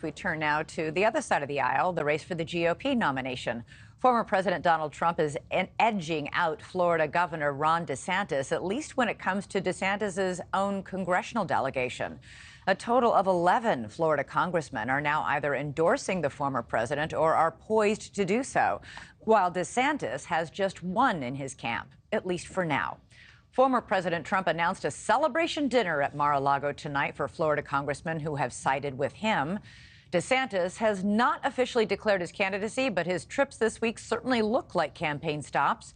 We turn now to the other side of the aisle, the race for the GOP nomination. Former President Donald Trump is edging out Florida Governor Ron DeSantis, at least when it comes to DeSantis' own congressional delegation. A total of 11 Florida congressmen are now either endorsing the former president or are poised to do so, while DeSantis has just one in his camp, at least for now. Former President Trump announced a celebration dinner at Mar-a-Lago tonight for Florida congressmen who have sided with him. DeSantis has not officially declared his candidacy, but his trips this week certainly look like campaign stops.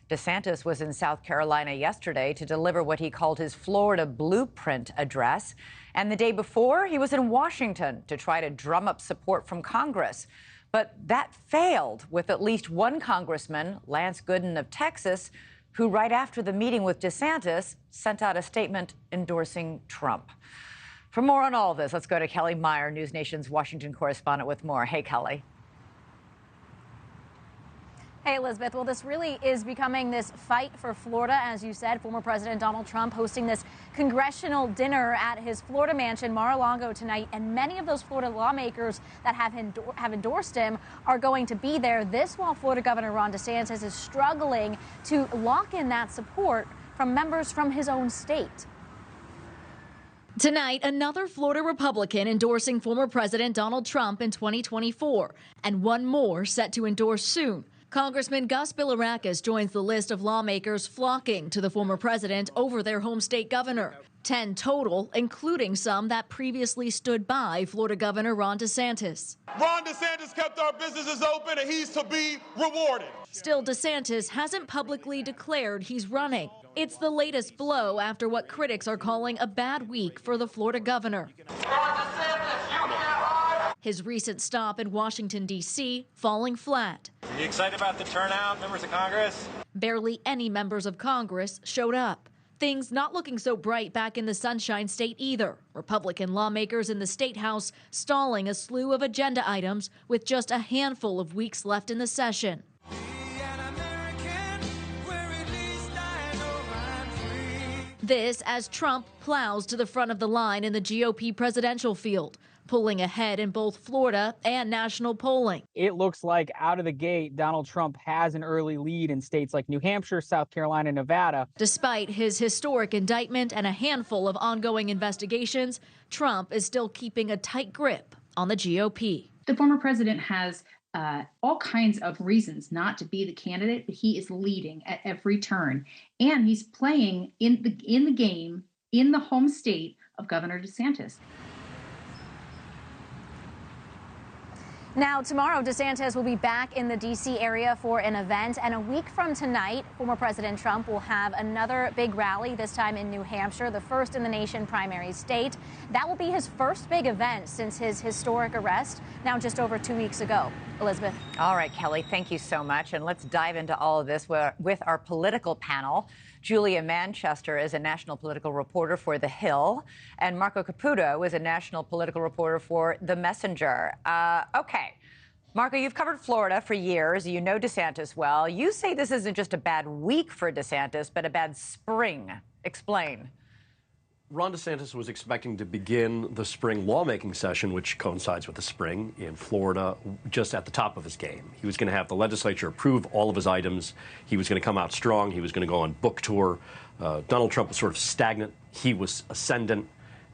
DeSantis was in South Carolina yesterday to deliver what he called his Florida blueprint address. And the day before, he was in Washington to try to drum up support from Congress. But that failed, with at least one congressman, Lance Gooden of Texas, who right after the meeting with DeSantis sent out a statement endorsing Trump. For more on all of this, let's go to Kelly Meyer, NewsNation's Washington correspondent, with more. Hey, Kelly. Hey, Elizabeth. Well, this really is becoming this fight for Florida. As you said, former President Donald Trump hosting this congressional dinner at his Florida mansion, Mar-a-Lago, tonight. And many of those Florida lawmakers that have endorsed him are going to be there. This while Florida Governor Ron DeSantis is struggling to lock in that support from members from his own state. Tonight, another Florida Republican endorsing former President Donald Trump in 2024, and one more set to endorse soon. Congressman Gus Bilirakis joins the list of lawmakers flocking to the former president over their home state governor. 10 total, including some that previously stood by Florida Governor Ron DeSantis. Ron DeSantis kept our businesses open, and he's to be rewarded. Still, DeSantis hasn't publicly declared he's running. It's the latest blow after what critics are calling a bad week for the Florida governor. Ron DeSantis, you can't hide. His recent stop in Washington, D.C. falling flat. Are you excited about the turnout, members of Congress? Barely any members of Congress showed up. Things not looking so bright back in the Sunshine State either. Republican lawmakers in the State House stalling a slew of agenda items with just a handful of weeks left in the session. This as Trump plows to the front of the line in the GOP presidential field, pulling ahead in both Florida and national polling. It looks like out of the gate, Donald Trump has an early lead in states like New Hampshire, South Carolina, and Nevada. Despite his historic indictment and a handful of ongoing investigations, Trump is still keeping a tight grip on the GOP. The former president has all kinds of reasons not to be the candidate, but he is leading at every turn. And he's playing in the game in the home state of Governor DeSantis. Now, tomorrow, DeSantis will be back in the D.C. area for an event. And a week from tonight, former President Trump will have another big rally, this time in New Hampshire, the first in the nation primary state. That will be his first big event since his historic arrest, now just over 2 weeks ago. Elizabeth. All right, Kelly, thank you so much. And let's dive into all of this with our political panel. Julia Manchester is a national political reporter for The Hill, and Marco Caputo is a national political reporter for The Messenger. Okay. Marco, you've covered Florida for years. You know DeSantis well. You say this isn't just a bad week for DeSantis, but a bad spring. Explain. Ron DeSantis was expecting to begin the spring lawmaking session, which coincides with the spring in Florida, just at the top of his game. He was going to have the legislature approve all of his items. He was going to come out strong. He was going to go on book tour. Donald Trump was sort of stagnant. He was ascendant.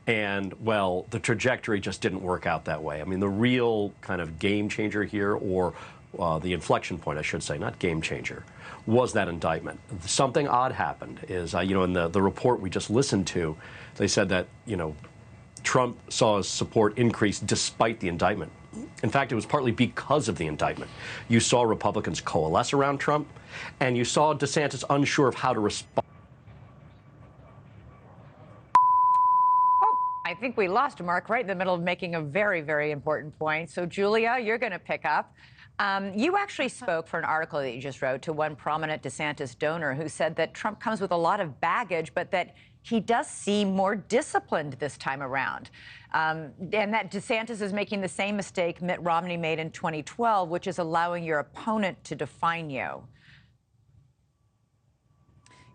And, well, the trajectory just didn't work out that way. I mean, the real kind of game changer here, or the inflection point, I should say, not game changer, was that indictment. Something odd happened is, in the report we just listened to, they said that, Trump saw his support increase despite the indictment. In fact, it was partly because of the indictment. You saw Republicans coalesce around Trump, and you saw DeSantis unsure of how to respond. I think we lost Mark right in the middle of making a very, very important point. So, Julia, you're going to pick up. You actually spoke for an article that you just wrote to one prominent DeSantis donor who said that Trump comes with a lot of baggage, but that he does seem more disciplined this time around. And that DeSantis is making the same mistake Mitt Romney made in 2012, which is allowing your opponent to define you.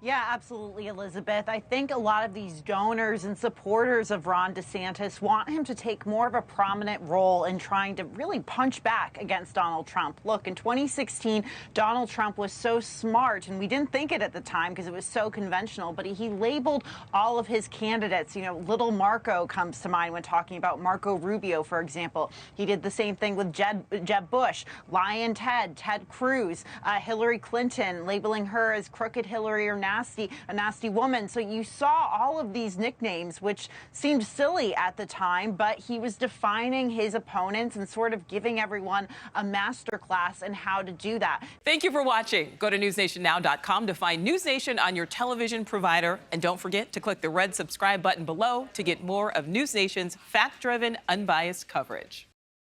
Yeah, absolutely, Elizabeth. I think a lot of these donors and supporters of Ron DeSantis want him to take more of a prominent role in trying to really punch back against Donald Trump. Look, in 2016, Donald Trump was so smart, and we didn't think it at the time because it was so conventional, but he labeled all of his candidates. You know, little Marco comes to mind when talking about Marco Rubio, for example. He did the same thing with Jeb Bush, Lion Ted Cruz, Hillary Clinton, labeling her as Crooked Hillary or a nasty woman. So you saw all of these nicknames, which seemed silly at the time, but he was defining his opponents and sort of giving everyone a masterclass in how to do that. Thank you for watching. Go to newsnationnow.com to find NewsNation on your television provider. And don't forget to click the red subscribe button below to get more of NewsNation's fact-driven, unbiased coverage.